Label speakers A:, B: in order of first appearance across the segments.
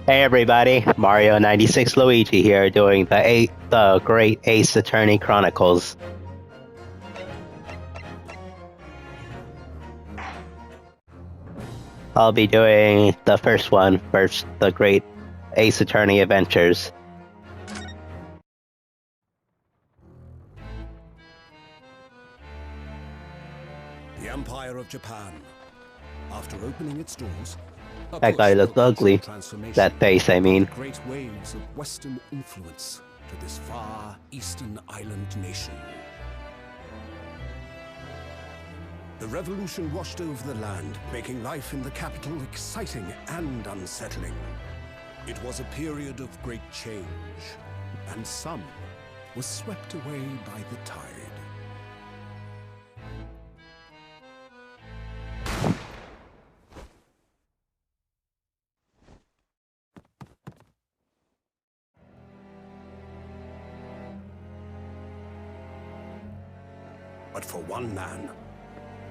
A: Hey everybody, Mario 96 Luigi here doing the Great Ace Attorney Chronicles. I'll be doing the first one first, the Great Ace Attorney Adventures.
B: The Empire of Japan, after opening its doors,
A: That guy looked ugly. That face, I mean.
B: Great waves of Western influence to this far eastern island nation. The revolution washed over the land, making life in the capital exciting and unsettling. It was a period of great change, and some was swept away by the tide. But for one man,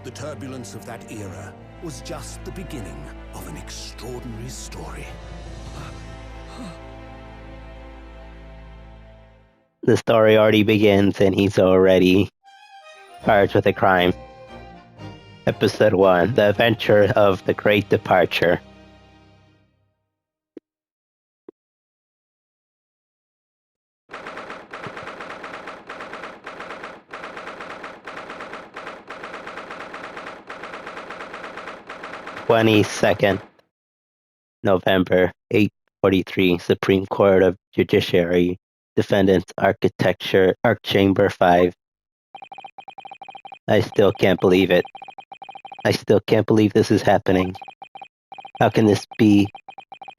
B: the turbulence of that era was just the beginning of an extraordinary story.
A: The story already begins and he's already charged with a crime. Episode 1, The Adventure of the Great Departure. (22nd November 843) Supreme Court of Judiciary, Defendants Architecture, Arc Chamber 5. I still can't believe it. I still can't believe this is happening. How can this be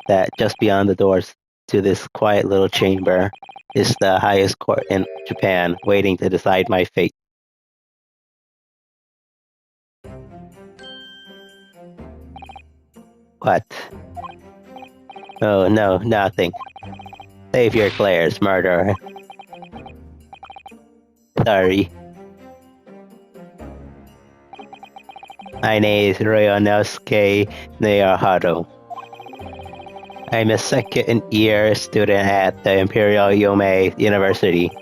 A: that just beyond the doors to this quiet little chamber is the highest court in Japan, waiting to decide my fate? What? Oh no, nothing. Save your glares, murderer. Sorry. My name is Ryonosuke Naohiro. I'm a second-year student at the Imperial Yomei University.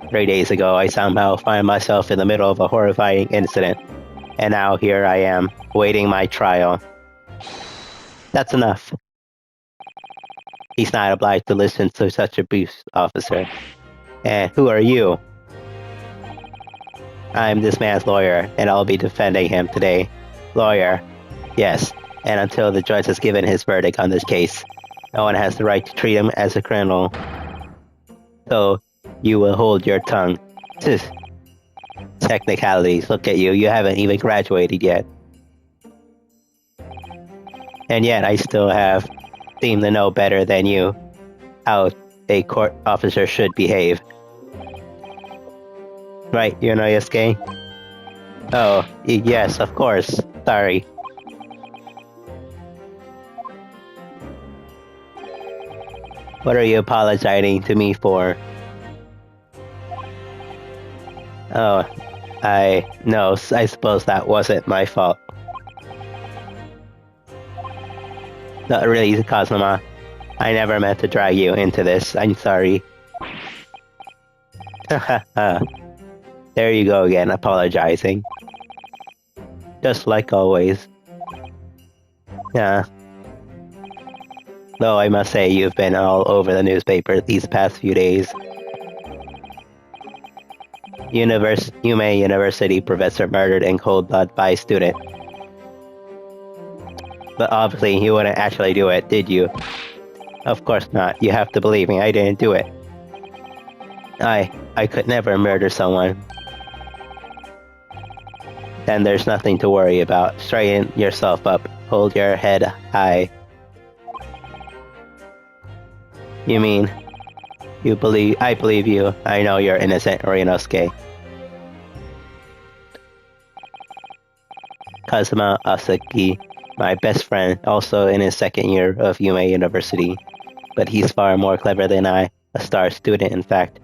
A: 3 days ago, I somehow find myself in the middle of a horrifying incident, and now here I am, waiting my trial. That's enough. He's not obliged to listen to such abuse, officer. And who are you? I'm this man's lawyer, and I'll be defending him today. Lawyer, yes, and until the judge has given his verdict on this case, no one has the right to treat him as a criminal. So, you will hold your tongue. Technicalities, look at you, you haven't even graduated yet. And yet, I still seem to know better than you how a court officer should behave. Right, Yonosuke? Oh, yes, of course. Sorry. What are you apologizing to me for? Oh, I suppose that wasn't my fault. Not really, Kazuma. I never meant to drag you into this. I'm sorry. There you go again, apologizing. Just like always. Yeah. Though I must say you've been all over the newspaper these past few days. Yumei University professor murdered in cold blood by a student. But obviously you wouldn't actually do it, did you? Of course not. You have to believe me, I didn't do it. I could never murder someone. Then there's nothing to worry about. Straighten yourself up. Hold your head high. You mean, I believe you. I know you're innocent, Ryonosuke. Kazuma Asaki, my best friend, also in his second year of Yumei University. But he's far more clever than I, a star student in fact.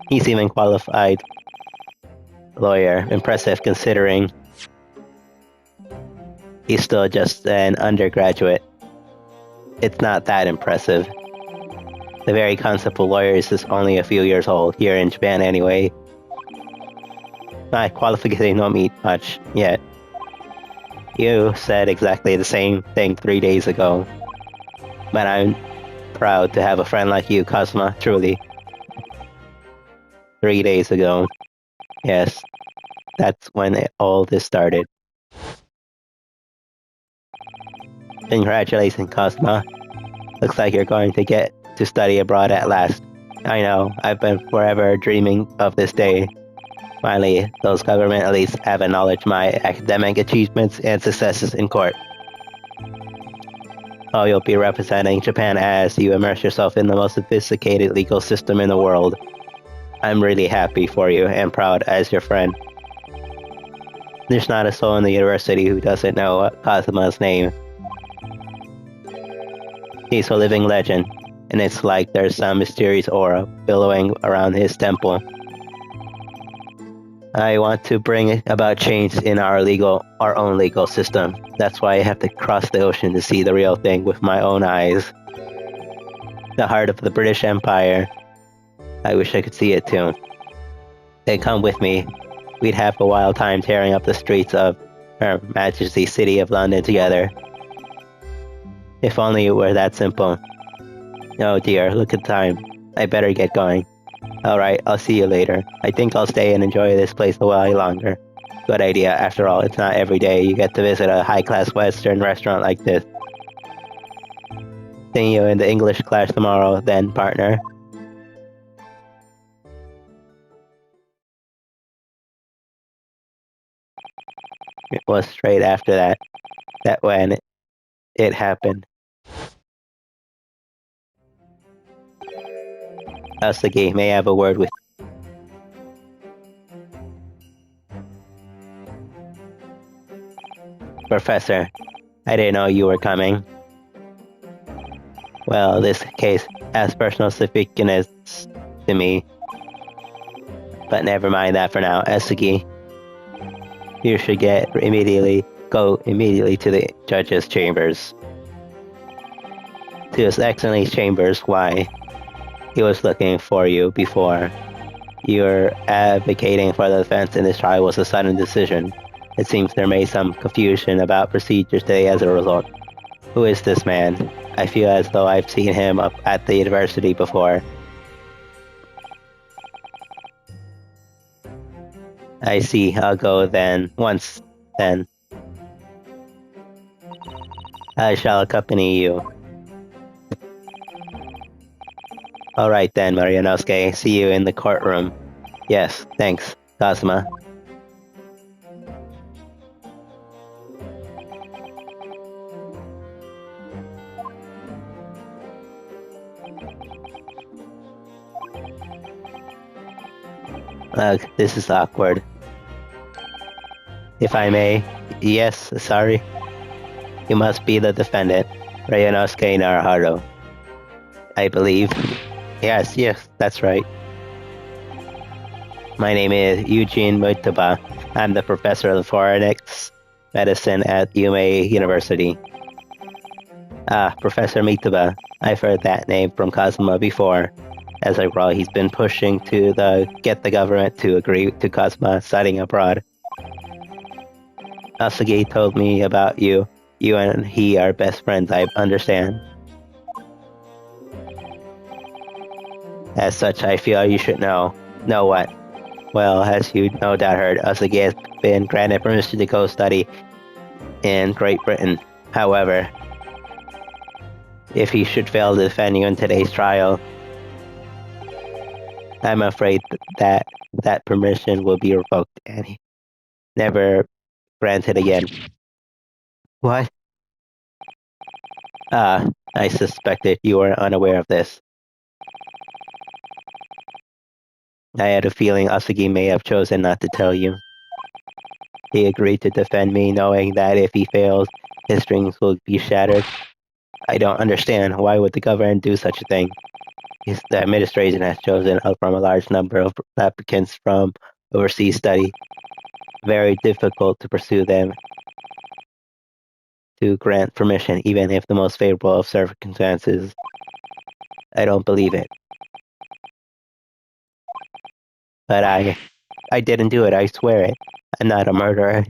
A: He's even qualified lawyer, impressive considering he's still just an undergraduate. It's not that impressive. The very concept of lawyers is only a few years old, here in Japan anyway. My qualifications don't mean much yet. You said exactly the same thing 3 days ago. But I'm proud to have a friend like you, Kazuma, truly. 3 days ago. Yes, that's when all this started. Congratulations, Kazuma. Looks like you're going to get to study abroad at last. I know, I've been forever dreaming of this day. Finally, those government elites have acknowledged my academic achievements and successes in court. Oh, you'll be representing Japan as you immerse yourself in the most sophisticated legal system in the world. I'm really happy for you and proud as your friend. There's not a soul in the university who doesn't know Kazuma's name. He's a living legend, and it's like there's some mysterious aura billowing around his temple. I want to bring about change in our own legal system. That's why I have to cross the ocean to see the real thing with my own eyes. The heart of the British Empire. I wish I could see it too. Then come with me. We'd have a wild time tearing up the streets of Her Majesty's City of London together. If only it were that simple. Oh dear, look at the time. I better get going. Alright, I'll see you later. I think I'll stay and enjoy this place a while longer. Good idea, after all, it's not every day you get to visit a high-class Western restaurant like this. See you in the English class tomorrow, then, partner. It was straight after that when it happened. Asagi, may I have a word with Professor? I didn't know you were coming. Well, this case has personal significance to me. But never mind that for now. Asagi, you should go immediately to the judge's chambers. To His Excellency's chambers, why? He was looking for you before. Your advocating for the defense in this trial was a sudden decision. It seems there may be some confusion about procedures today as a result. Who is this man? I feel as though I've seen him up at the university before. I see, I'll go then. Once, then. I shall accompany you. Alright then, Marionosuke. See you in the courtroom. Yes, thanks, Kazuma. Ugh, this is awkward. If I may, yes, sorry. You must be the defendant, Ryunosuke Naruhito. I believe. Yes, that's right. My name is Eugene Mutaba. I'm the professor of forensics medicine at Yume University. Ah, Professor Mitaba. I've heard that name from Kazuma before. As I recall, he's been pushing to get the government to agree to Kazuma studying abroad. Asagi told me about you. You and he are best friends, I understand. As such, I feel you should know. Know what? Well, as you no doubt heard, Asagi has been granted permission to go study in Great Britain. However, if he should fail to defend you in today's trial, I'm afraid that permission will be revoked and never granted again. What? Ah, I suspected you were unaware of this. I had a feeling Asagi may have chosen not to tell you. He agreed to defend me, knowing that if he fails, his dreams will be shattered. I don't understand. Why would the government do such a thing? The administration has chosen from a large number of applicants from overseas study. Very difficult to pursue them. to grant permission, even if the most favorable of circumstances. I don't believe it. But I didn't do it, I swear it. I'm not a murderer.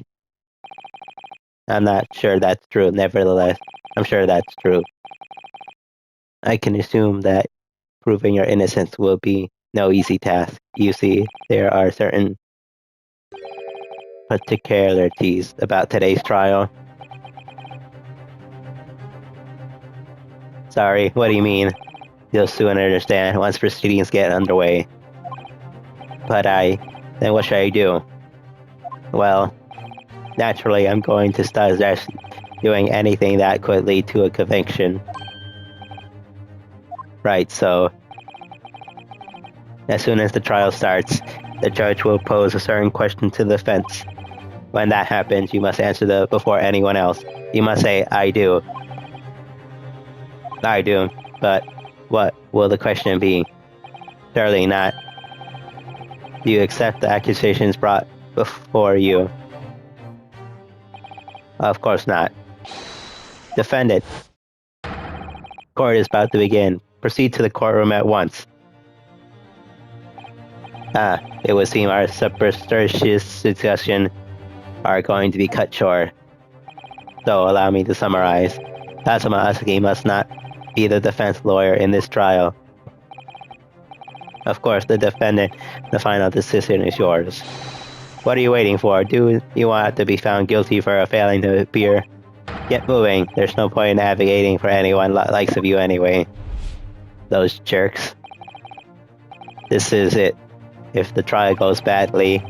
A: I'm not sure that's true. Nevertheless, I'm sure that's true. I can assume that proving your innocence will be no easy task. You see, there are certain particularities about today's trial. Sorry, what do you mean? You'll soon understand once proceedings get underway. But then what should I do? Well, naturally, I'm going to start doing anything that could lead to a conviction. Right, so as soon as the trial starts, the judge will pose a certain question to the defense. When that happens, you must answer before anyone else. You must say, I do. I do. But what will the question be? Surely not. Do you accept the accusations brought before you? Of course not. Defendant. Court is about to begin. Proceed to the courtroom at once. It would seem our superstitious discussion are going to be cut short. So allow me to summarize. Kazuma Asaki must not be the defense lawyer in this trial. Of course, the defendant, the final decision is yours. What are you waiting for? Do you want to be found guilty for failing to appear? Get moving. There's no point in advocating for anyone likes of you anyway. Those jerks. This is it. If the trial goes badly,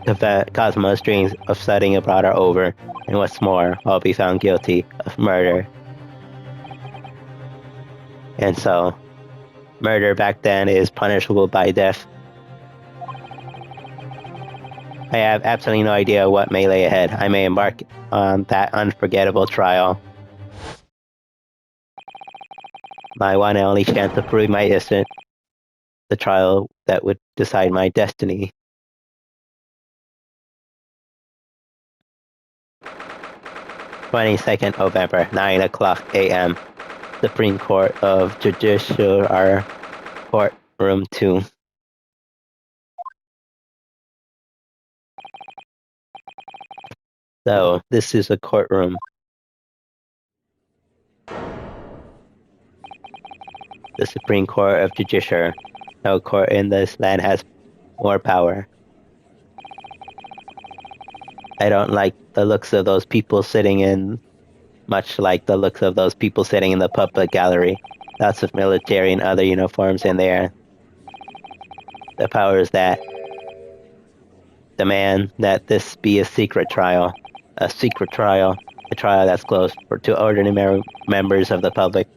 A: Cosmo's dreams of studying abroad are over, and what's more, I'll be found guilty of murder. And so, murder back then is punishable by death. I have absolutely no idea what may lay ahead. I may embark on that unforgettable trial. My one and only chance to prove my innocence. The trial that would decide my destiny. 22nd November, 9 o'clock a.m. Supreme Court of Judiciary, Courtroom 2. So, this is a courtroom. The Supreme Court of Judiciary. No court in this land has more power. I don't like the looks of those people sitting in, much like the looks of those people sitting in the public gallery. Lots of military and other uniforms in there. The powers that demand that this be a secret trial. A secret trial. A trial that's closed to ordinary members of the public.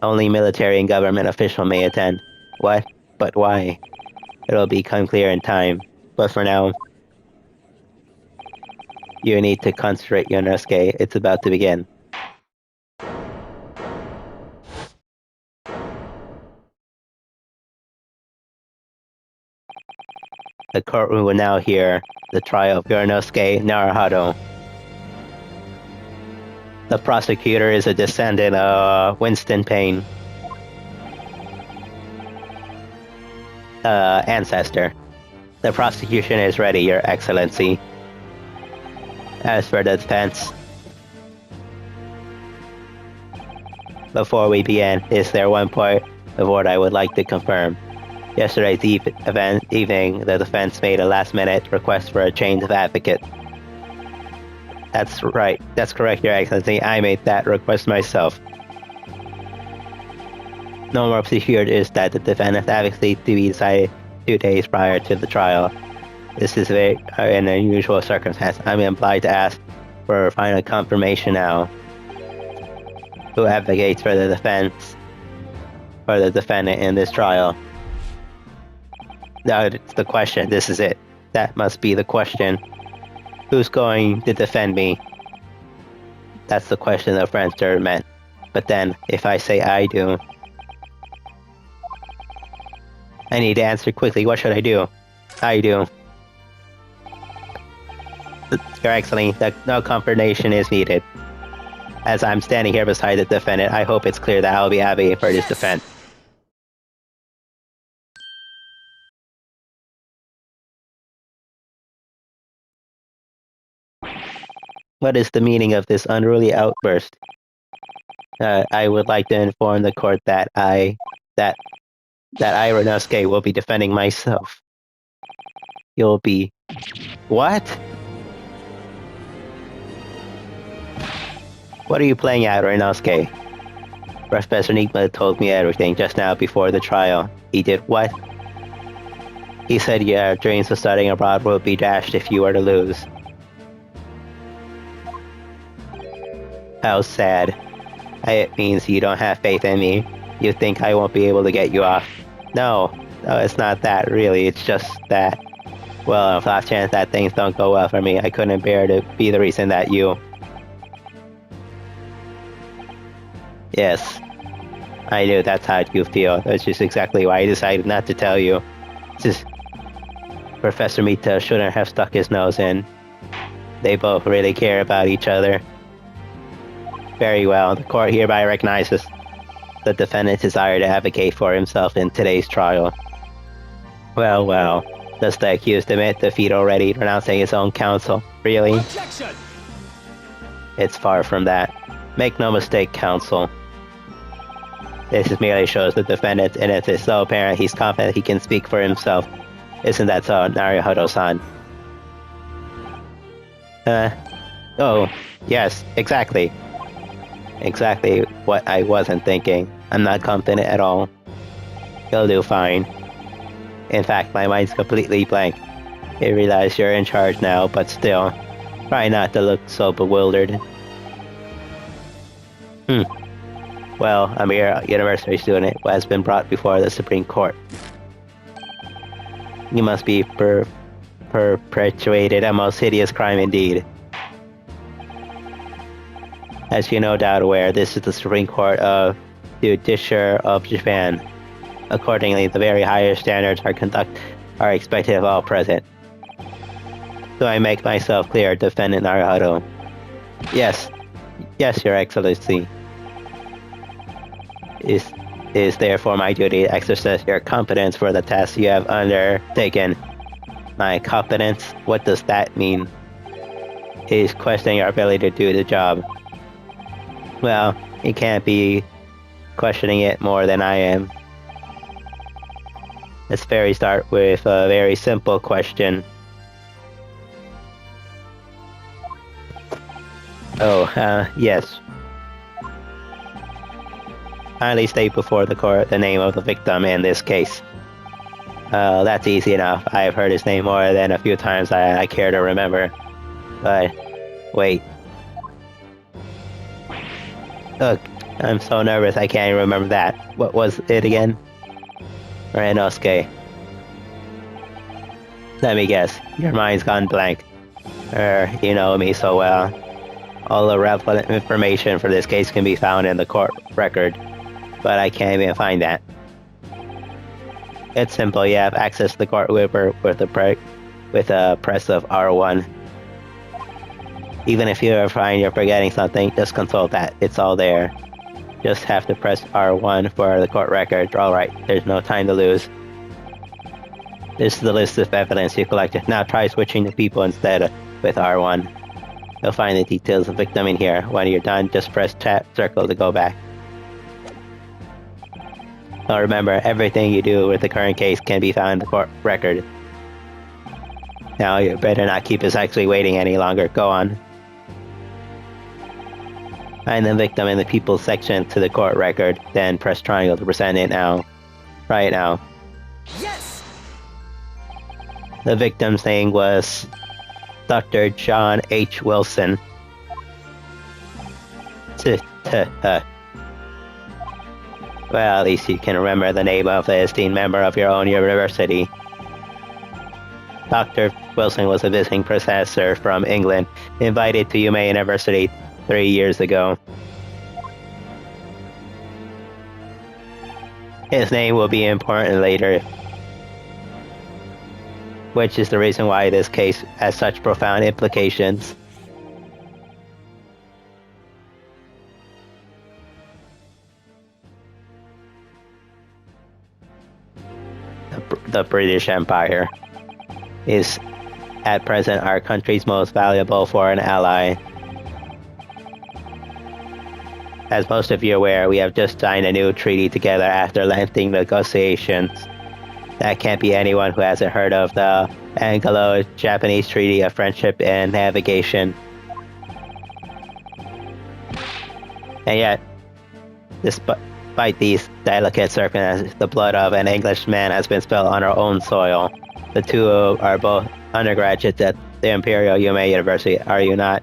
A: Only military and government officials may attend. What? But why? It'll become clear in time. But for now, you need to concentrate, Yonosuke. It's about to begin. The courtroom will now hear the trial of Yonosuke Naruhito. The prosecutor is a descendant of Winston Payne. Ancestor. The prosecution is ready, Your Excellency. As for the defense, before we begin, is there one point of what I would like to confirm? Yesterday's evening, the defense made a last-minute request for a change of advocate. That's right. That's correct, Your Excellency. I made that request myself. No more procedure is that the defendant's advocacy to be decided 2 days prior to the trial. This is an unusual circumstance. I'm obliged to ask for final confirmation now. Who advocates for the defense, for the defendant in this trial? That's the question. This is it. That must be the question. Who's going to defend me? That's the question the French juror meant. But then, if I say I do, I need to answer quickly. What should I do? I do. Your Excellency, no confirmation is needed. As I'm standing here beside the defendant, I hope it's clear that I'll be advocating for his defense. What is the meaning of this unruly outburst? I would like to inform the court that that Renosuke will be defending myself. You'll be... What? What are you playing at, Renosuke? Professor Nigma told me everything just now before the trial. He did what? He said your dreams of studying abroad will be dashed if you were to lose. How sad. It means you don't have faith in me. You think I won't be able to get you off. No, it's not that, really. It's just that... Well, if last chance that things don't go well for me, I couldn't bear to be the reason that you... Yes. I knew that's how you feel. That's just exactly why I decided not to tell you. Just... Professor Mita shouldn't have stuck his nose in. They both really care about each other. Very well, the court hereby recognizes the defendant's desire to advocate for himself in today's trial. Well, well, does the accused admit defeat already, renouncing his own counsel? Really?
C: Objection!
A: It's far from that. Make no mistake, counsel. This merely shows the defendant, and it is so apparent he's confident he can speak for himself. Isn't that so, Naruhodo-san? Oh, yes, exactly. Exactly what I wasn't thinking. I'm not confident at all. You'll do fine. In fact, my mind's completely blank. I realize you're in charge now, but still, try not to look so bewildered. Well, I'm a university student who has been brought before the Supreme Court. You must be perpetuated a most hideous crime indeed. As you're no doubt aware, this is the Supreme Court of Judiciary of Japan. Accordingly, the very highest standards are expected of all present. So I make myself clear, Defendant Naruhodo. Yes, Your Excellency. It is therefore my duty to exercise your competence for the task you have undertaken. My competence? What does that mean? It is questioning your ability to do the job. Well, you can't be questioning it more than I am. Let's start with a very simple question. Yes. Kindly state before the court the name of the victim in this case. That's easy enough. I've heard his name more than a few times I care to remember. But, wait. Look, I'm so nervous I can't even remember that. What was it again? Renosuke. Let me guess, your mind's gone blank. You know me so well. All the relevant information for this case can be found in the court record, but I can't even find that. It's simple, you have access to the court record with a press of R1. Even if you find you're forgetting something, just consult that. It's all there. Just have to press R1 for the court record. Alright, there's no time to lose. This is the list of evidence you collected. Now try switching to people instead with R1. You'll find the details of the victim in here. When you're done, just press chat circle to go back. Now remember, everything you do with the current case can be found in the court record. Now you better not keep us actually waiting any longer. Go on. Find the victim in the people section to the court record, then press triangle to present it now. Right now.
C: Yes!
A: The victim's name was Dr. John H. Wilson. Well, at least you can remember the name of the esteemed member of your own university. Dr. Wilson was a visiting professor from England, invited to Yuma University 3 years ago. His name will be important later, which is the reason why this case has such profound implications. the British Empire is at present our country's most valuable foreign ally. As most of you are aware, we have just signed a new treaty together after lengthy negotiations. That can't be anyone who hasn't heard of the Anglo-Japanese Treaty of Friendship and Navigation. And yet, despite these delicate circumstances, the blood of an Englishman has been spilled on our own soil. The two are both undergraduates at the Imperial Yume University, are you not?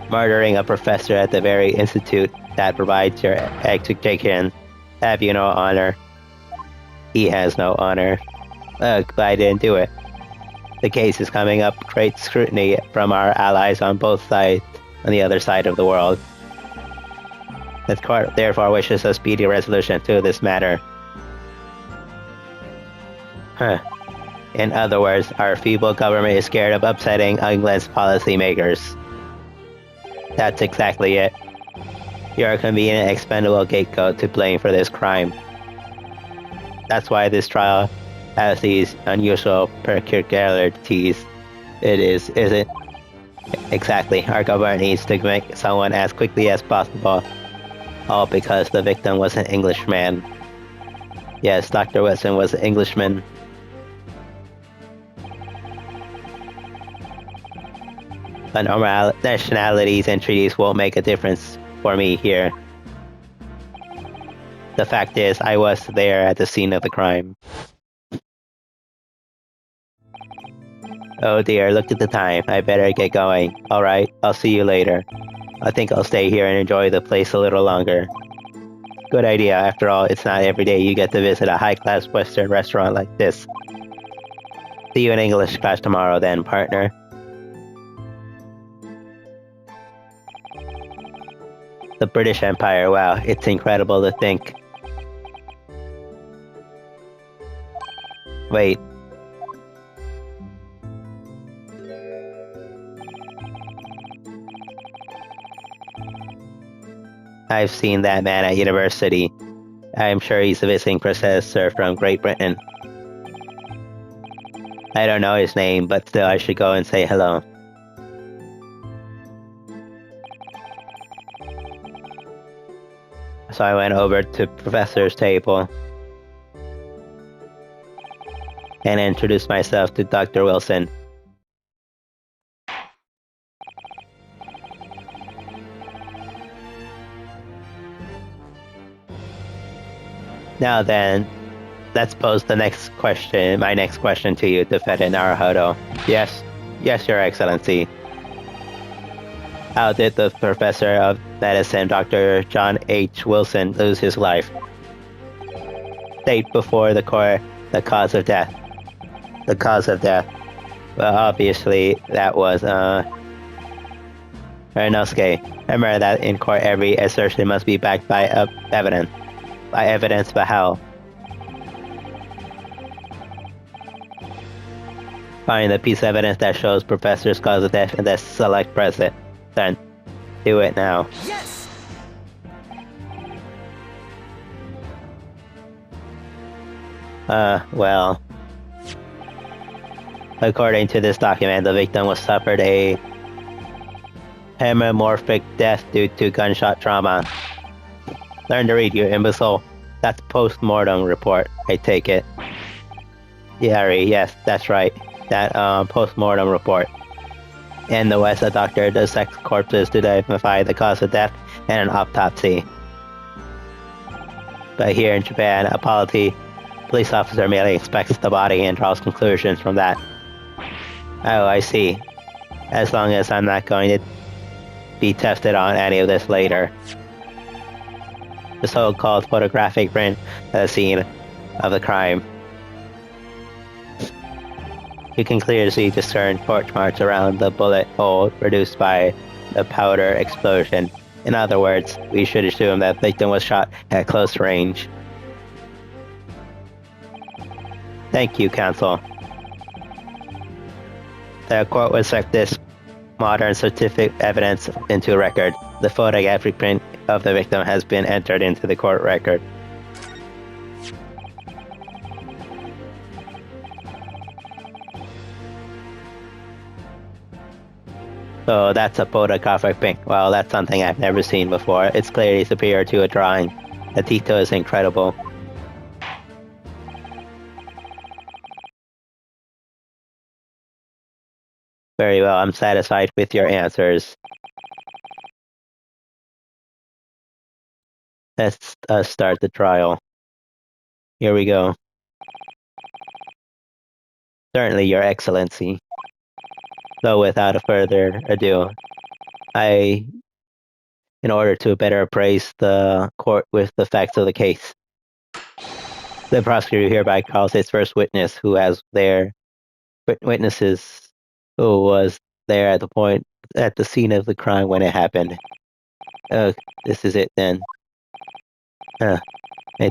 A: Murdering a professor at the very institute that provides your education. Have you no honor? He has no honor. But I didn't do it. The case is coming up great scrutiny from our allies on both sides, on the other side of the world. The court therefore wishes a speedy resolution to this matter. In other words, our feeble government is scared of upsetting England's policymakers. That's exactly it. You're a convenient, expendable scapegoat to blame for this crime. That's why this trial has these unusual peculiarities. It isn't exactly. Our government needs to make someone as quickly as possible. All because the victim was an Englishman. Yes, Dr. Wilson was an Englishman. But nationalities and treaties won't make a difference for me here. The fact is, I was there at the scene of the crime. Oh dear, look at the time. I better get going. Alright, I'll see you later. I think I'll stay here and enjoy the place a little longer. Good idea. After all, it's not every day you get to visit a high-class Western restaurant like this. See you in English class tomorrow then, partner. The British Empire, wow, it's incredible to think. Wait. I've seen that man at university. I'm sure he's a visiting professor from Great Britain. I don't know his name, but still I should go and say hello. So I went over to Professor's table and introduced myself to Dr. Wilson. Now then, let's pose the next question, my next question to you, Defendant Naruhodo. Yes, Your Excellency. How did the Professor of Medicine, Dr. John H. Wilson, lose his life? State before the court the cause of death. The cause of death. Well, obviously, that was, Renosuke. Remember that in court every assertion must be backed by evidence. By evidence, but how? Find the piece of evidence that shows Professor's cause of death and then select President. Then, do it now.
C: Yes!
A: Well. According to this document, the victim was suffered a hemorrhagic death due to gunshot trauma. Learn to read, you imbecile. That's post-mortem report, I take it. Yeah, yes, that's right. That, post-mortem report. In the West, a doctor dissects corpses to identify the cause of death and an autopsy. But here in Japan, a police officer merely inspects the body and draws conclusions from that. Oh, I see. As long as I'm not going to be tested on any of this later. The so-called photographic print of the scene of the crime. You can clearly discern torch marks around the bullet hole produced by the powder explosion. In other words, we should assume that the victim was shot at close range. Thank you, Counsel. The court will accept this modern scientific evidence into record. The photographic print of the victim has been entered into the court record. So that's a photographic pink. Well, that's something I've never seen before. It's clearly superior to a drawing. The detail is incredible. Very well, I'm satisfied with your answers. Let's start the trial. Here we go. Certainly, Your Excellency. So without a further ado, in order to better appraise the court with the facts of the case, the prosecutor hereby calls its first witness witnesses who was there at the scene of the crime when it happened. This is it then. I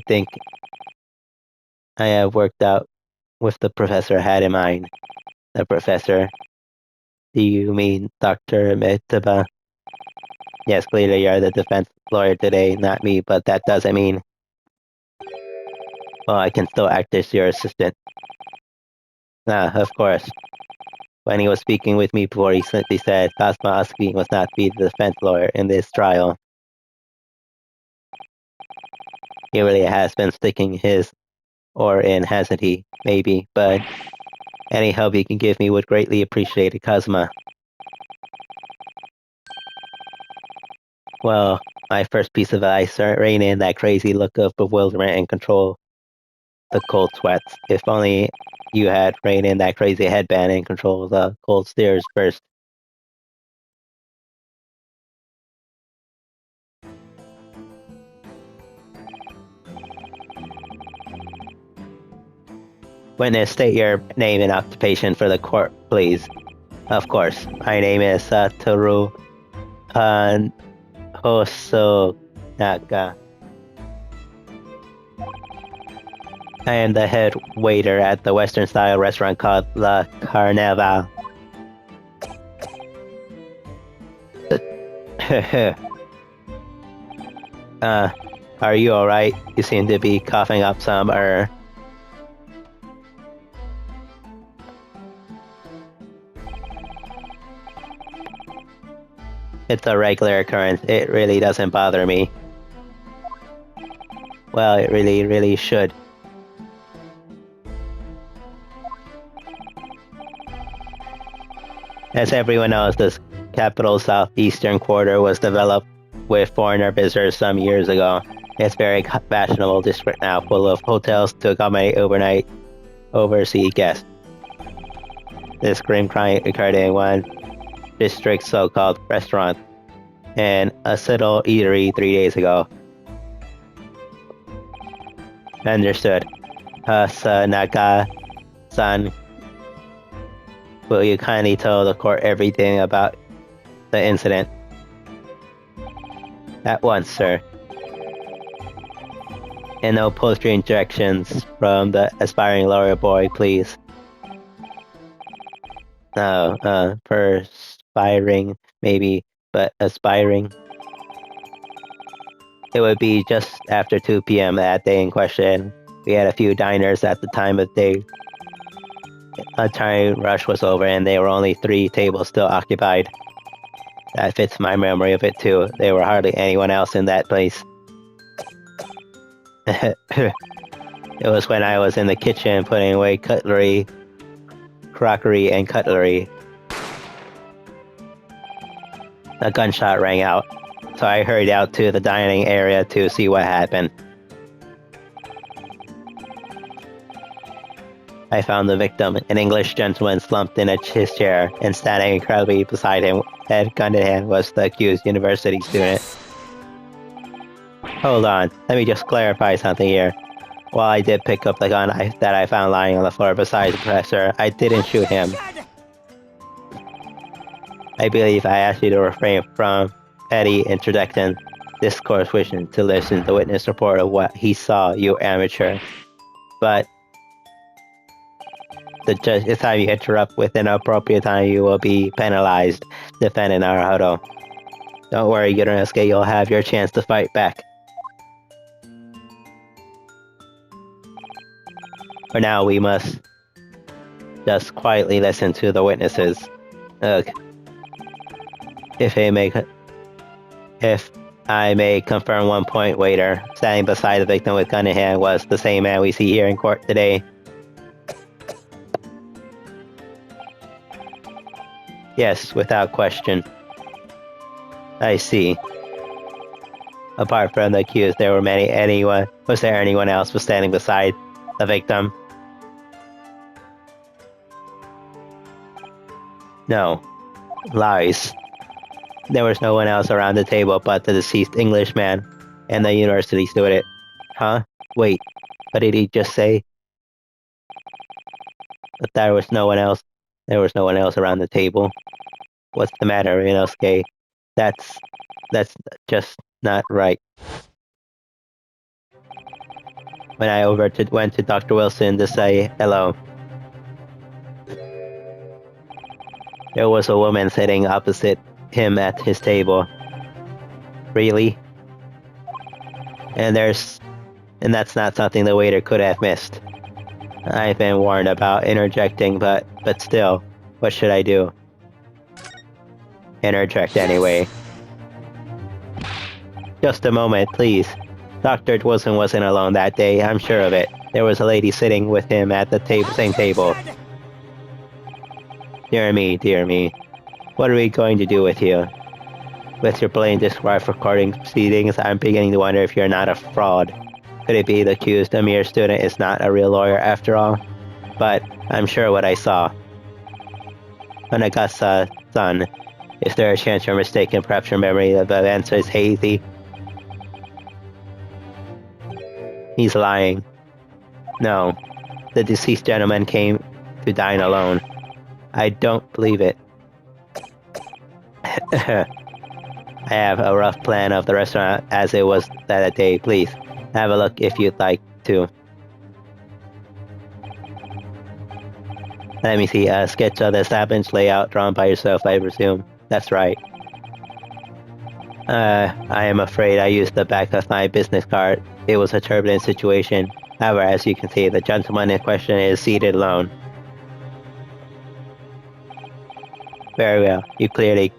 A: think I have worked out with the professor I had in mind. The professor? Do you mean Dr. Metaba? Yes, clearly you're the defense lawyer today, not me, but that doesn't mean... Well, I can still act as your assistant. Of course. When he was speaking with me before, he simply said Cosmo Oski was not to be the defense lawyer in this trial. He really has been sticking his oar in, hasn't he? Maybe, but any help you can give me would greatly appreciate it, Cosmo. Well, my first piece of advice, rein in that crazy look of bewilderment and control the cold sweats. If only you had reined in that crazy headband and control the cold stares first. Witness, state your name and occupation for the court, please. Of course, my name is Satoru Hosonaga. I am the head waiter at the Western-style restaurant called La Carnaval. Are you alright? You seem to be coughing up some, It's a regular occurrence. It really doesn't bother me. Well, it really should. As everyone knows, this capital southeastern quarter was developed with foreigner visitors some years ago. It's a very fashionable district now, full of hotels to accommodate overnight overseas guests. This grim crime occurred in one district's so-called restaurant and a Seattle eatery 3 days ago. Understood. Sanaka-san, will you kindly tell the court everything about the incident? At once, sir. And no poetry injections from the aspiring lawyer boy, please. No, perspiring, maybe, but aspiring. It would be just after 2 p.m. that day in question. We had a few diners at the time of day. A time rush was over and there were only 3 tables still occupied. That fits my memory of it too. There were hardly anyone else in that place. It was when I was in the kitchen putting away crockery and cutlery. A gunshot rang out, so I hurried out to the dining area to see what happened. I found the victim, an English gentleman slumped in his chair, and standing incredibly beside him, head gun in hand, was the accused university student. Hold on, let me just clarify something here. While I did pick up the gun that I found lying on the floor beside the professor, I didn't shoot him. I believe I asked you to refrain from petty interjection, discourse wishing to listen to the witness report of what he saw, you amateur. But the time you interrupt with an appropriate time, you will be penalized. Defendant Naruto. Don't worry, Yunosuke, you'll have your chance to fight back. For now, we must just quietly listen to the witnesses. Ugh. If I may confirm one point, waiter, standing beside the victim with gun in hand was the same man we see here in court today. Yes, without question. I see. Apart from the accused, was there anyone else was standing beside the victim? No. Lies. There was no one else around the table but the deceased Englishman and the university student. Huh? Wait, what did he just say? But there was no one else. There was no one else around the table. What's the matter, Inosuke? That's just not right. When I went to Dr. Wilson to say hello, there was a woman sitting opposite him at his table. Really? And that's not something the waiter could have missed. I've been warned about interjecting, but still, what should I do? Interject anyway. Just a moment, please. Dr. Wilson wasn't alone that day, I'm sure of it. There was a lady sitting with him at the same table. Dear me, dear me. What are we going to do with you? With your blatant disregard for recording proceedings, I'm beginning to wonder if you're not a fraud. Could it be the accused, a mere student, is not a real lawyer after all? But I'm sure what I saw. Onagasa-san, is there a chance you're mistaken? Perhaps your memory of events is hazy? He's lying. No. The deceased gentleman came to dine alone. I don't believe it. I have a rough plan of the restaurant as it was that day. Please, have a look if you'd like to. Let me see, a sketch of the establishment layout drawn by yourself, I presume. That's right. I am afraid I used the back of my business card. It was a turbulent situation. However, as you can see, the gentleman in question is seated alone. Very well. You clearly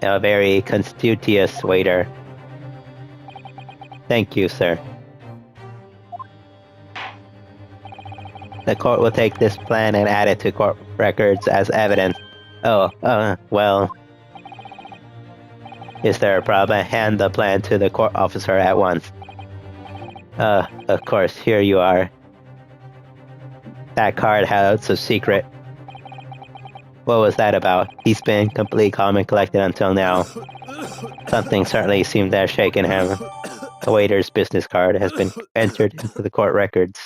A: a very conspicuous waiter. Thank you, sir. The court will take this plan and add it to court records as evidence. Well. Is there a problem? Hand the plan to the court officer at once. Of course, here you are. That card has a secret. What was that about? He's been completely calm and collected until now. Something certainly seemed to have shaken him. The waiter's business card has been entered into the court records.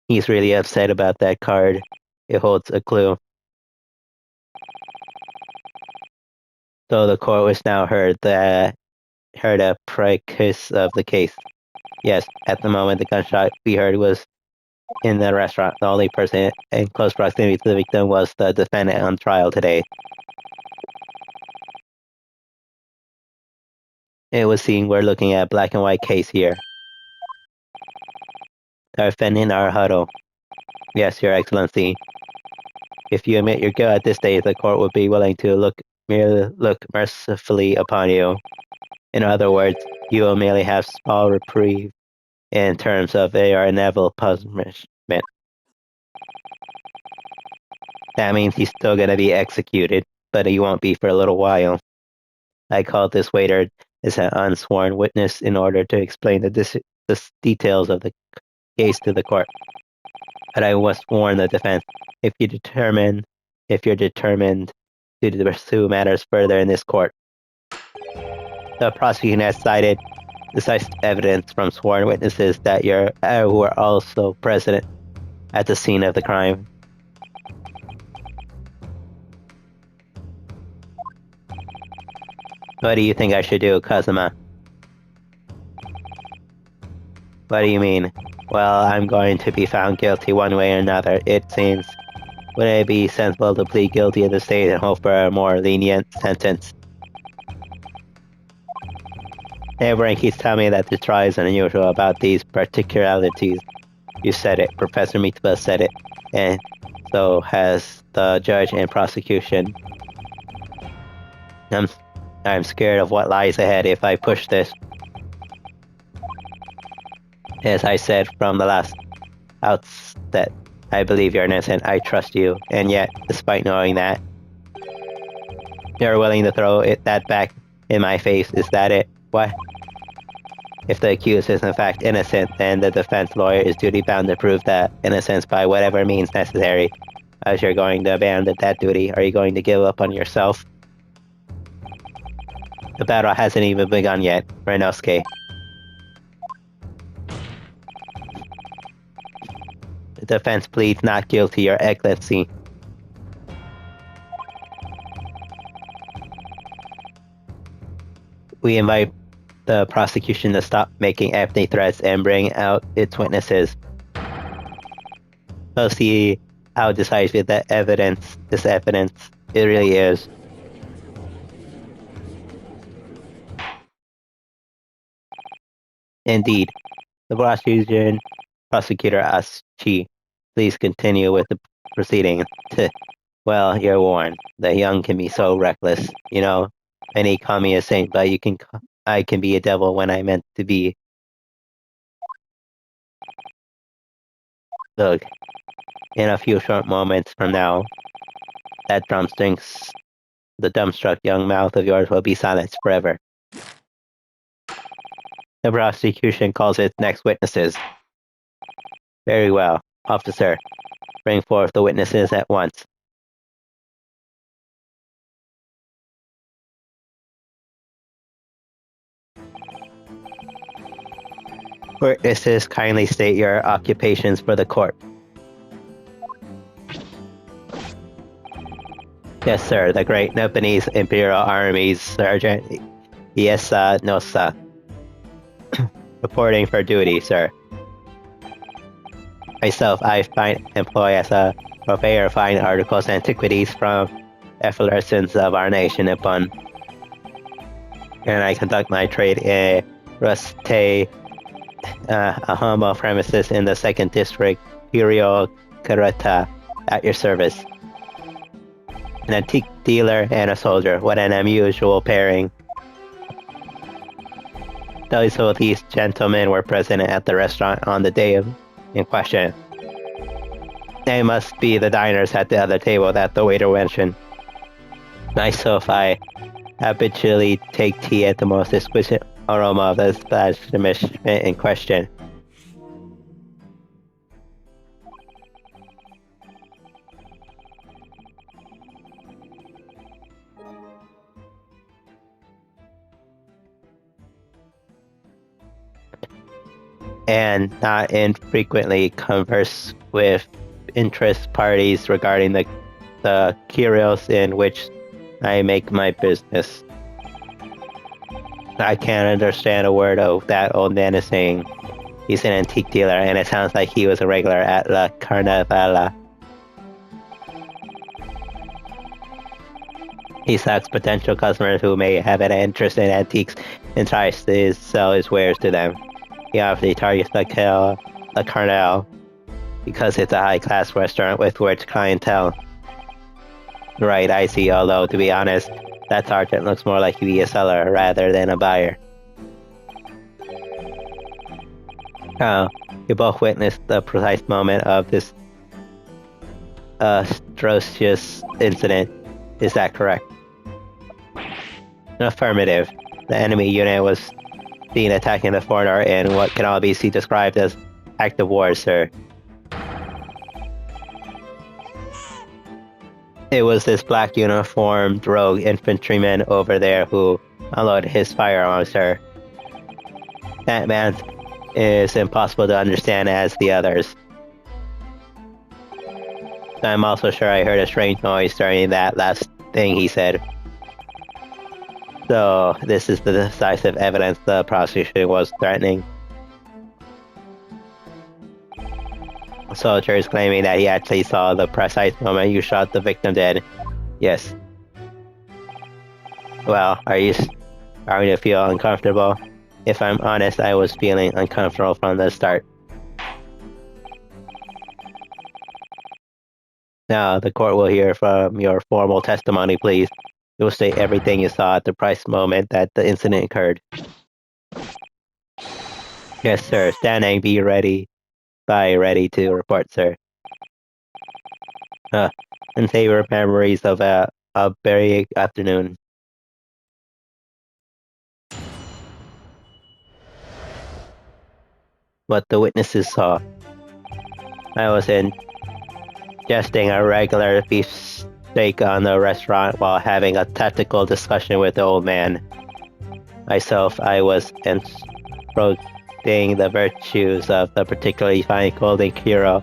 A: He's really upset about that card. It holds a clue. So the court was now heard a precursor of the case. Yes, at the moment the gunshot we heard was in the restaurant. The only person in close proximity to the victim was the defendant on trial today. It was seen we're looking at a black and white case here. The defendant in our huddle. Yes, Your Excellency. If you admit your guilt at this stage, the court would be willing to look mercifully upon you. In other words, you will merely have small reprieve in terms of your inevitable punishment. That means he's still going to be executed, but he won't be for a little while. I called this waiter as an unsworn witness in order to explain the details of the case to the court. But I must warn the defense, if you're determined to pursue matters further in this court. The prosecution has cited decisive evidence from sworn witnesses that who were also present at the scene of the crime. What do you think I should do, Kazuma? What do you mean? Well, I'm going to be found guilty one way or another, it seems. Wouldn't it be sensible to plead guilty at this stage and hope for a more lenient sentence? Everyone keeps telling me that this trial is unusual about these particularities. You said it, Professor Mitsuba said it, and So has the judge and prosecution. I'm scared of what lies ahead if I push this. As I said from the last outset, I believe you're innocent, I trust you, and yet, despite knowing that, you're willing to throw that back in my face, is that it? What? If the accused is in fact innocent, then the defense lawyer is duty-bound to prove that innocence by whatever means necessary. As you're going to abandon that duty, are you going to give up on yourself? The battle hasn't even begun yet, Renosuke. The defense pleads not guilty, Your Excellency. We invite the prosecution to stop making empty threats and bring out its witnesses. We'll see how decisive this evidence it really is. Indeed, the prosecutor asks Chi, please continue with the proceedings. Well, you're warned. The young can be so reckless. You know, many call me a saint, but I can be a devil when I meant to be. Look, in a few short moments from now, that the dumbstruck young mouth of yours will be silenced forever. The prosecution calls its next witnesses. Very well, officer. Bring forth the witnesses at once. Witnesses, kindly state your occupations for the court. Yes, sir. The great Japanese Imperial Army's Sergeant Iesa Nosa. Reporting for duty, sir. Myself, I employ as a purveyor of fine articles and antiquities from efflorescence of our nation Nippon. And I conduct my trade in Ruste, a humble premises in the 2nd District, Imperial Karata, at your service. An antique dealer and a soldier, what an unusual pairing. So these gentlemen were present at the restaurant on the day in question. They must be the diners at the other table that the waiter mentioned. Myself, I habitually take tea at the most exquisite aroma of the establishment in question. And not infrequently converse with interest parties regarding the curios in which I make my business. I can't understand a word of that old man is saying. He's an antique dealer, and it sounds like he was a regular at La Carnavala. He selects potential customers who may have an interest in antiques and tries to sell his wares to them. He obviously targets the Carnal because it's a high-class restaurant with rich clientele. Right, I see, although, to be honest, that sergeant looks more like to be a seller rather than a buyer. You both witnessed the precise moment of this atrocious incident. Is that correct? Affirmative. The enemy unit was seen attacking the foreigner in what can all be described as active war, sir. It was this black uniformed rogue infantryman over there who unloaded his firearm, sir. That man is impossible to understand as the others. I'm also sure I heard a strange noise during that last thing he said. So, this is the decisive evidence the prosecution was threatening. A soldier is claiming that he actually saw the precise moment you shot the victim dead. Yes. Well, are you starting to feel uncomfortable? If I'm honest, I was feeling uncomfortable from the start. Now, the court will hear from your formal testimony, please. You will state everything you saw at the precise moment that the incident occurred. Yes, sir. Standing, be ready. Ready to report, sir. And savor memories of a very afternoon. What the witnesses saw. I was ingesting a regular beef steak on the restaurant while having a tactical discussion with the old man. Myself, I was instructing the virtues of the particularly fine golden hero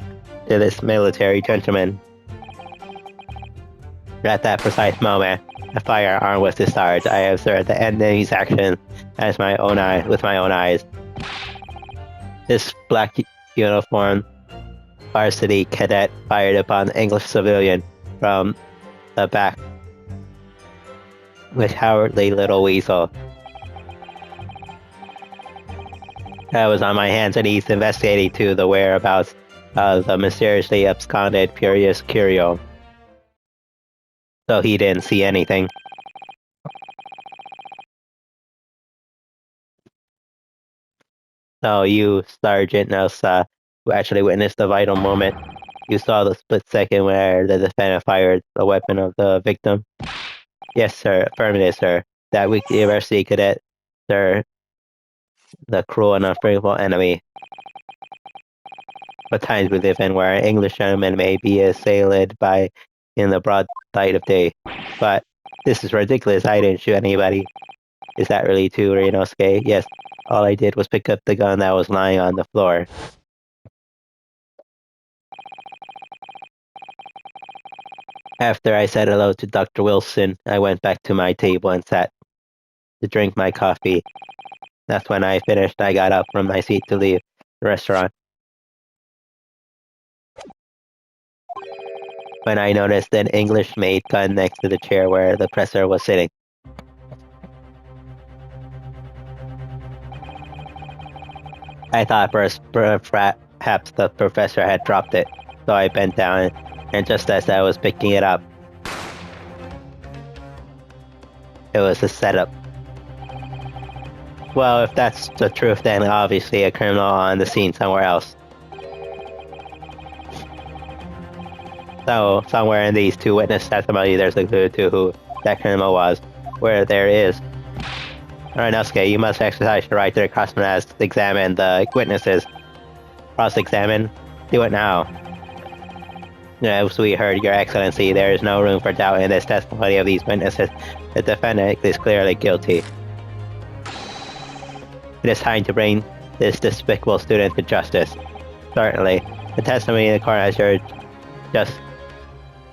A: to this military gentleman. At that precise moment, a firearm was discharged. I observed the enemy's action with my own eyes. This black uniformed varsity cadet fired upon an English civilian from the back with cowardly little weasel. I was on my hands and knees investigating to the whereabouts of the mysteriously absconded Furious Curio. So he didn't see anything. So you, Sergeant Nelsa, who actually witnessed the vital moment, you saw the split second where the defendant fired the weapon of the victim? Yes, sir. Affirmative, sir. That weak university cadet, sir, the cruel and unforgivable enemy. What times we live in where an English gentleman may be assailed by in the broad light of day. But this is ridiculous. I didn't shoot anybody. Is that really true, Reinosuke? Yes. All I did was pick up the gun that was lying on the floor. After I said hello to Dr. Wilson, I went back to my table and sat to drink my coffee. That's when I finished. I got up from my seat to leave the restaurant. When I noticed an English-made gun next to the chair where the professor was sitting. I thought perhaps the professor had dropped it, so I bent down, and just as I was picking it up, it was a setup. Well, if that's the truth, then obviously a criminal on the scene somewhere else. So, somewhere in these two witness testimony, there's a clue to who that criminal was. Where there is. Alright, Nosuke, you must exercise your right to cross-examine the witnesses. Cross-examine? Do it now. As we heard, Your Excellency, there is no room for doubt in this testimony of these witnesses. The defendant is clearly guilty. It is time to bring this despicable student to justice. Certainly. The testimony in the court has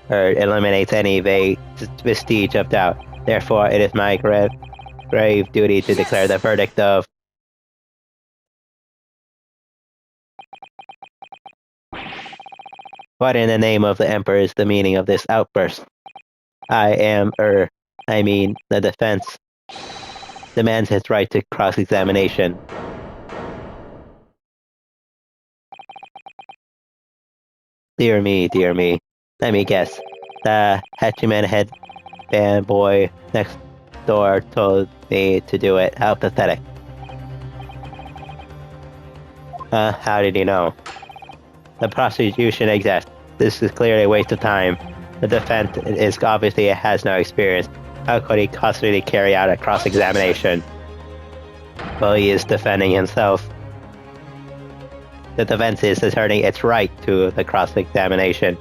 A: eliminates any vague vestige of doubt. Therefore, it is my grave duty to declare the verdict of what in the name of the Emperor is the meaning of this outburst? The defense demands its right to cross-examination. Dear me, dear me. Let me guess. The Hachiman headband boy next door told me to do it. How pathetic. How did he know? The prosecution exists. This is clearly a waste of time. The defense is obviously has no experience. How could he possibly carry out a cross-examination? Well, he is defending himself. The defense is asserting its right to the cross-examination.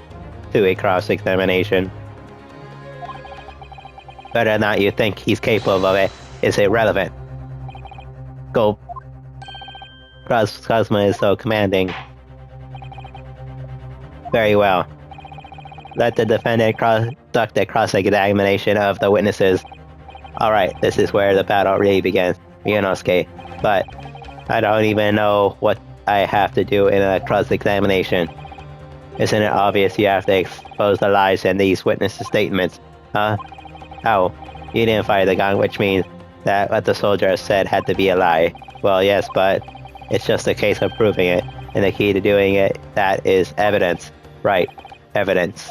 A: Whether or not you think he's capable of it is irrelevant. Go. Cosmo is so commanding. Very well. Let the defendant conduct a cross-examination of the witnesses. Alright, this is where the battle really begins, Ryunosuke. But I don't even know what I have to do in a cross-examination. Isn't it obvious you have to expose the lies in these witnesses' statements? Huh? How? You didn't fire the gun, which means that what the soldier said had to be a lie. Well, yes, but it's just a case of proving it. And the key to doing it, that is evidence. Right. Evidence.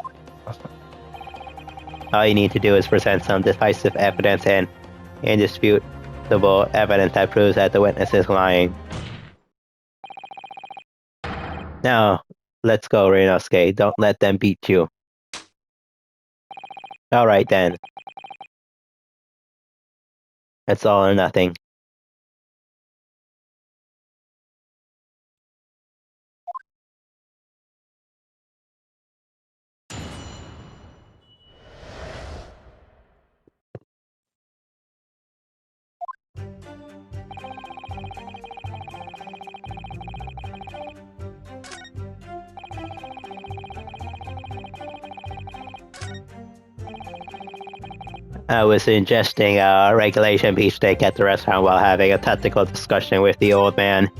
A: All you need to do is present some decisive evidence and indisputable evidence that proves that the witness is lying. Now, let's go, Renosuke. Don't let them beat you. Alright then. It's all or nothing. I was ingesting a regulation beefsteak at the restaurant while having a tactical discussion with the old man.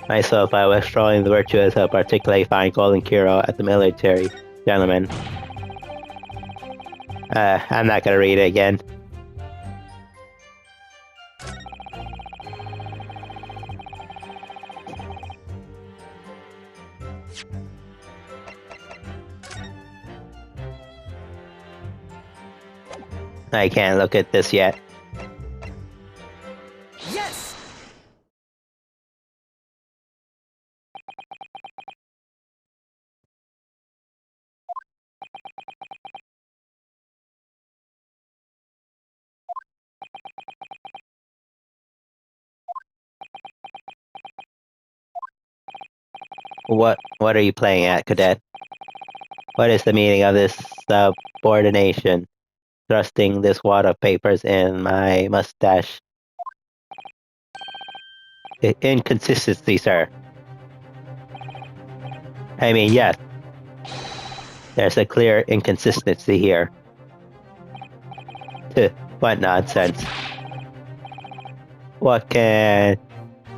A: Myself, I was strolling the virtues of a particularly fine golden kiro at the military gentleman. I'm not gonna read it again. I can't look at this yet.
C: Yes!
A: What are you playing at, cadet? What is the meaning of this subordination? Thrusting this wad of papers in my mustache. Inconsistency, sir. I mean, yes. There's a clear inconsistency here. What nonsense. What can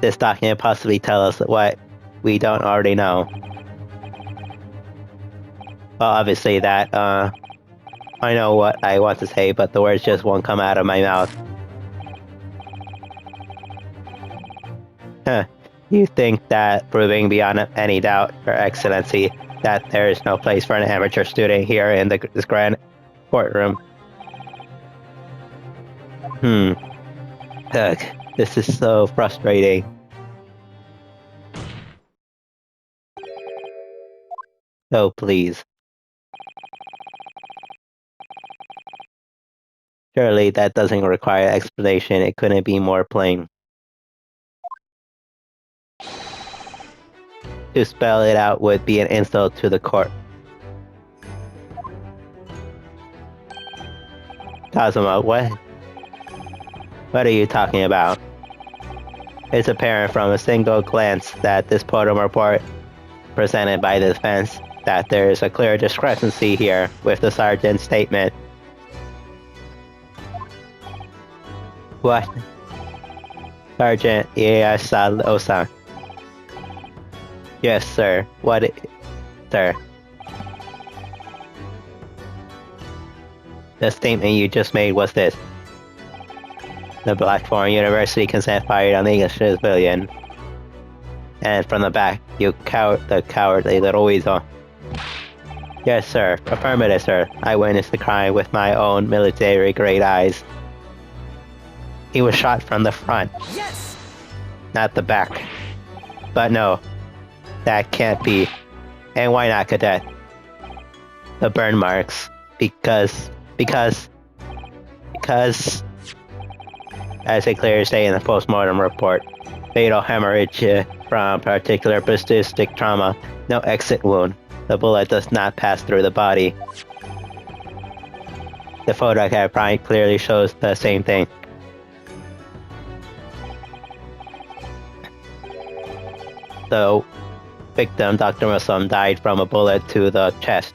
A: this document possibly tell us what we don't already know? Well, obviously that, I know what I want to say, but the words just won't come out of my mouth. Huh. You think that proving beyond any doubt, Your Excellency, that there is no place for an amateur student here in this grand courtroom? Ugh, this is so frustrating. Oh, please. Surely that doesn't require explanation. It couldn't be more plain. To spell it out would be an insult to the court. Kazuma, what? What are you talking about? It's apparent from a single glance that this photo report presented by the defense that there is a clear discrepancy here with the sergeant's statement. What? Sergeant Ieyasu-san. Yes, sir. Sir? The statement you just made was this. The Blackthorn University consent fired on the English civilian. And from the back, the cowardly little weasel. Yes, sir. Affirmative, sir. I witnessed the crime with my own military-grade eyes. He was shot from the front.
C: Yes!
A: Not the back. But no. That can't be. And why not, cadet? The burn marks. Because... As they clearly say in the post-mortem report, fatal hemorrhage from particular ballistic trauma, no exit wound. The bullet does not pass through the body. The photograph clearly shows the same thing. The victim, Dr. Muslim, died from a bullet to the chest.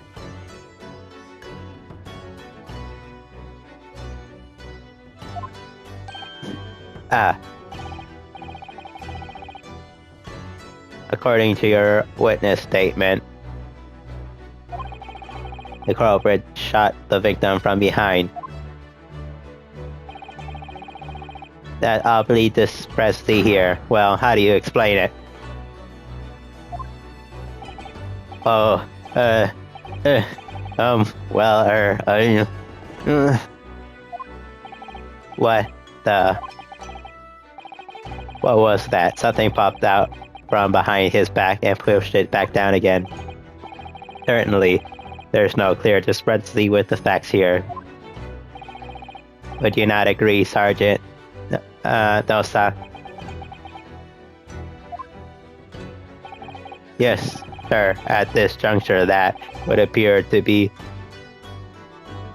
A: According to your witness statement, the culprit shot the victim from behind. That oddly discrepancy here. Well, how do you explain it? Oh, Well, what the? What was that? Something popped out from behind his back and pushed it back down again. Certainly, there's no clear discrepancy with the facts here. Would you not agree, Sergeant? No, sir. Yes, sir. At this juncture, that would appear to be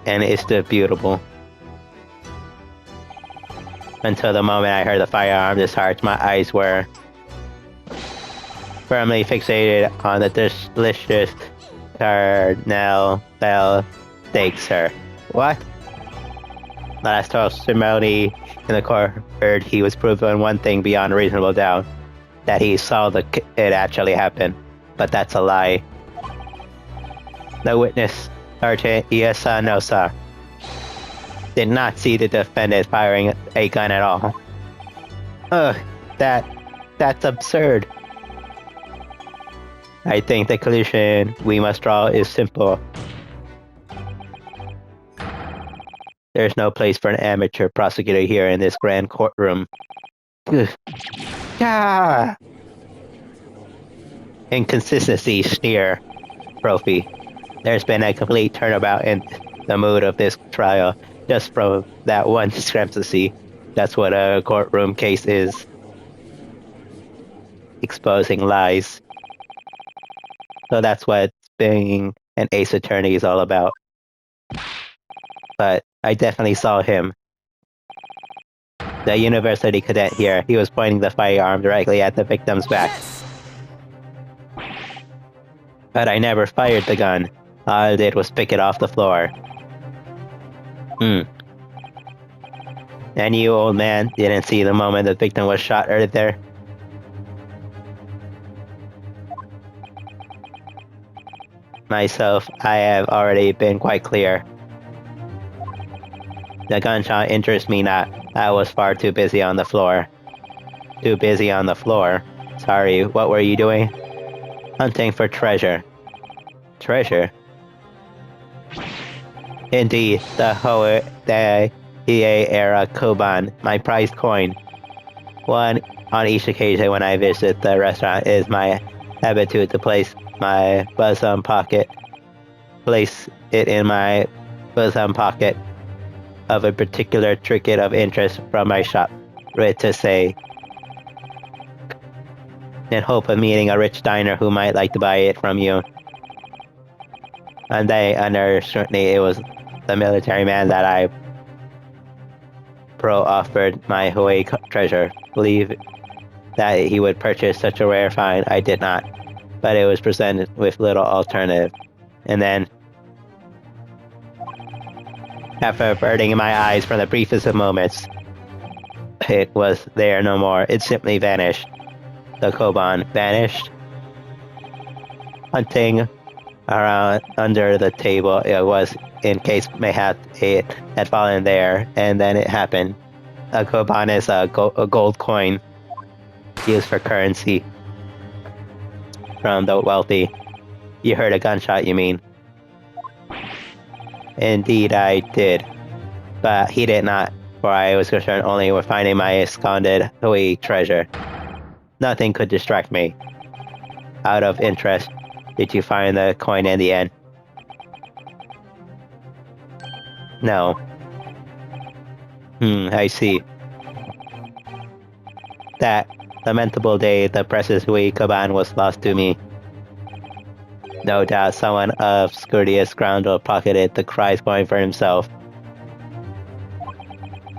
A: and indisputable. Until the moment I heard the firearm discharge, my eyes were firmly fixated on the delicious Carnel Bell steak, sir. What? Last testimony in the court heard he was proven one thing beyond reasonable doubt, that he saw it actually happen. But that's a lie. The witness, Sergeant, yes, sir, no, sir. Did not see the defendant firing a gun at all. Ugh, that's absurd. I think the conclusion we must draw is simple. There's no place for an amateur prosecutor here in this grand courtroom. Ugh. Yeah. Inconsistency, sneer, Trophy. There's been a complete turnabout in the mood of this trial, just from that one discrepancy. That's what a courtroom case is. Exposing lies. So that's what being an ace attorney is all about. But I definitely saw him. The university cadet here, he was pointing the firearm directly at the victim's back. But I never fired the gun. All I did was pick it off the floor. And you, old man, didn't see the moment the victim was shot right there? Myself, I have already been quite clear. The gunshot interests me not. I was far too busy on the floor. Too busy on the floor? Sorry, what were you doing? Hunting for treasure. Treasure? Indeed, the EA era Koban, my prized coin. One on each occasion when I visit the restaurant is my habitude to place it in my bosom pocket of a particular trinket of interest from my shop, ready to say, in hope of meeting a rich diner who might like to buy it from you. One day, under scrutiny, it was the military man that I offered my Hawaii treasure. Believe that he would purchase such a rare find. I did not, but it was presented with little alternative. And then, after averting my eyes from the briefest of moments, it was there no more. It simply vanished. The Koban vanished. Hunting around under the table, it was in case mayhap it had fallen there, and then it happened. A Koban is a gold coin used for currency from the wealthy. You heard a gunshot, you mean? Indeed I did, but he did not, for I was concerned only with finding my absconded Hawaii treasure. Nothing could distract me. Out of interest, did you find the coin in the end? No. I see. That lamentable day, the precious Hawaii Koban was lost to me. No doubt someone obscurious scoundrel pocketed the prize coin for himself.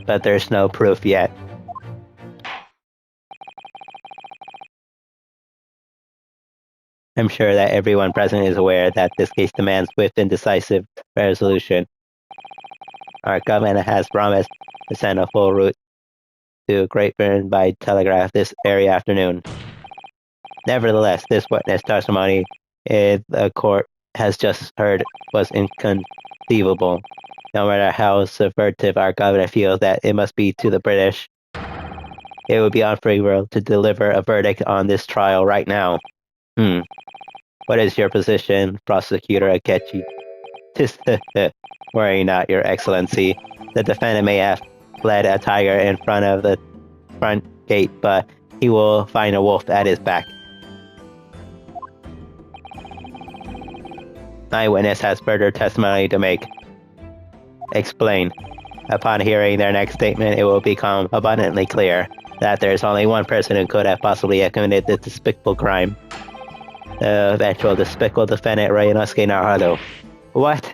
A: But there's no proof yet. I'm sure that everyone present is aware that this case demands swift and decisive resolution. Our government has promised to send a full route to Great Britain by telegraph this very afternoon. Nevertheless, this witness testimony in the court has just heard was inconceivable. No matter how subversive our government feels that it must be to the British, it would be unfavorable to deliver a verdict on this trial right now. What is your position, Prosecutor Akechi? Worry not, Your Excellency. The defendant may have led a tiger in front of the front gate, but he will find a wolf at his back. Eyewitness has further testimony to make. Explain. Upon hearing their next statement, it will become abundantly clear that there is only one person who could have possibly committed this despicable crime. The eventual despicable defendant, Ryunosuke Naruto. What?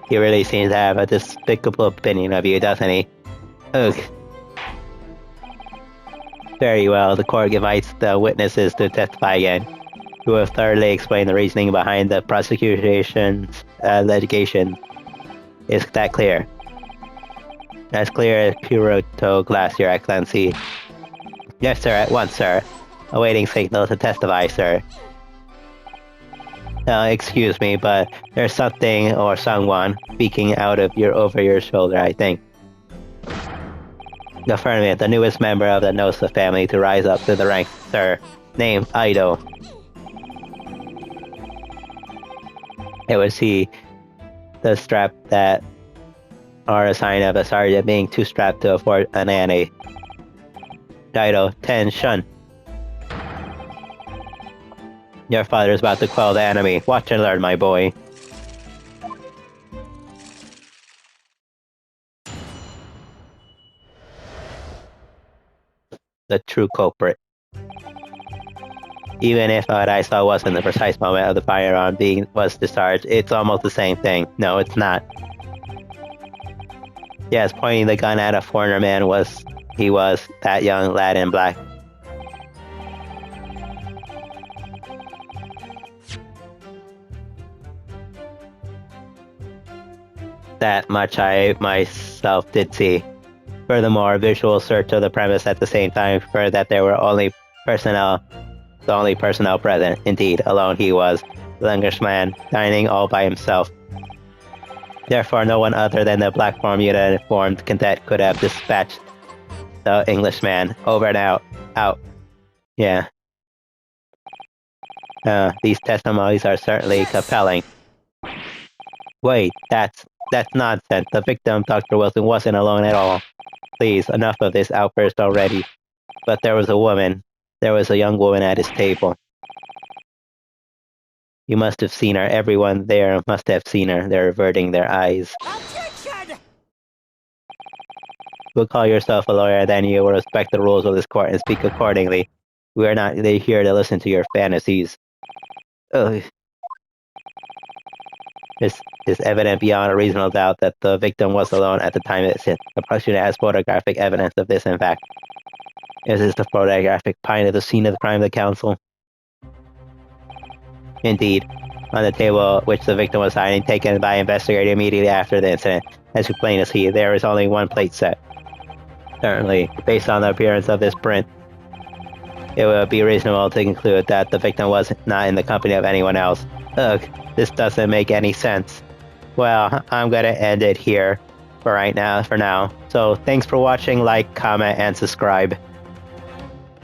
A: He really seems to have a despicable opinion of you, doesn't he? Ugh. Very well, the court invites the witnesses to testify again. We will thoroughly explain the reasoning behind the prosecution's litigation. Is that clear? As clear as Puroto glass, Your Excellency. Yes, sir, at once, sir. Awaiting signal to testify, sir. Excuse me, but there's something or someone speaking out of over your shoulder, I think. Affirmative, the newest member of the Nosa family to rise up to the ranks, sir. Name, Aido. It was he. The strap that are a sign of a sergeant being too strapped to afford an ante. Daido, Ten, Shun. Your father is about to quell the enemy. Watch and learn, my boy. The true culprit. Even if what I saw wasn't the precise moment of the firearm was discharged, it's almost the same thing. No, it's not. Yes, pointing the gun at a foreigner man was that young lad in black. That much I myself did see. Furthermore, a visual search of the premise at the same time confirmed that there were the only personnel present. Indeed, alone he was, the Englishman, dining all by himself. Therefore, no one other than the black uniformed cadet could have dispatched the Englishman. Over and out. Out. Yeah. These testimonies are certainly compelling. Wait, that's nonsense. The victim, Dr. Wilson, wasn't alone at all. Please, enough of this outburst already. But there was a woman. There was a young woman at his table. You must have seen her. Everyone there must have seen her. They're averting their eyes. Objection! You'll call yourself a lawyer, then you will respect the rules of this court and speak accordingly. We are not here to listen to your fantasies. Ugh. It is evident beyond a reasonable doubt that the victim was alone at the time of the prosecution has photographic evidence of this, in fact. Is this the photographic pine of the scene of the crime of the council? Indeed, on the table which the victim was hiding, taken by investigator immediately after the incident, as plain as he, there is only one plate set. Certainly, based on the appearance of this print, it would be reasonable to conclude that the victim was not in the company of anyone else. Ugh, this doesn't make any sense. Well, I'm gonna end it here for now. So thanks for watching, like, comment, and subscribe.